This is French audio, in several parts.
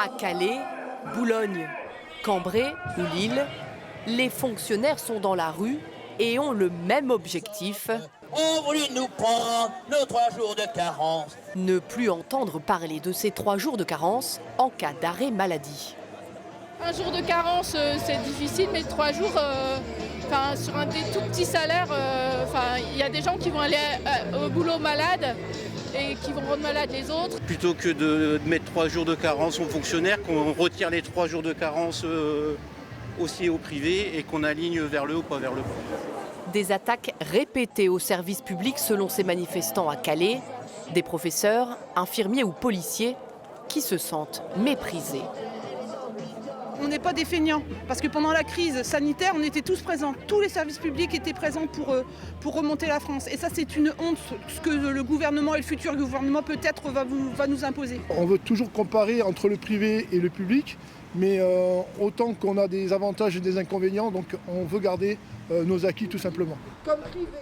À Calais, Boulogne, Cambrai ou Lille, les fonctionnaires sont dans la rue et ont le même objectif. On voulu nous prendre nos 3 jours de carence. Ne plus entendre parler de ces 3 jours de carence en cas d'arrêt maladie. Un jour de carence, c'est difficile, mais 3 jours, sur un des tout petits salaires, il y a des gens qui vont aller au boulot malades et qui vont rendre malades les autres. Plutôt que de mettre 3 jours de carence aux fonctionnaires, qu'on retire les 3 jours de carence aussi au privé et qu'on aligne vers le haut, pas vers le bas. Des attaques répétées au service public selon ces manifestants à Calais. Des professeurs, infirmiers ou policiers qui se sentent méprisés. On n'est pas des feignants, parce que pendant la crise sanitaire, on était tous présents. Tous les services publics étaient présents pour remonter la France. Et ça, c'est une honte, ce que le gouvernement et le futur gouvernement peut-être va nous imposer. On veut toujours comparer entre le privé et le public, mais autant qu'on a des avantages et des inconvénients, donc on veut garder nos acquis tout simplement.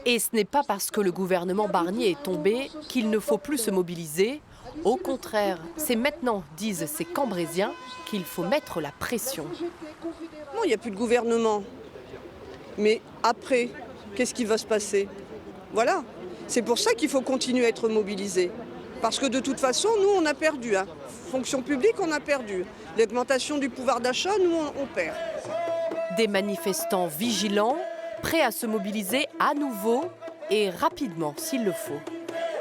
Et ce n'est pas parce que le gouvernement Barnier est tombé qu'il ne faut plus se mobiliser. Au contraire, c'est maintenant, disent ces Cambrésiens, qu'il faut mettre la pression. Non, il n'y a plus de gouvernement. Mais après, qu'est-ce qui va se passer? Voilà. C'est pour ça qu'il faut continuer à être mobilisé. Parce que de toute façon, nous, on a perdu. Fonction publique, on a perdu. L'augmentation du pouvoir d'achat, nous, on perd. Des manifestants vigilants, prêts à se mobiliser à nouveau et rapidement s'il le faut.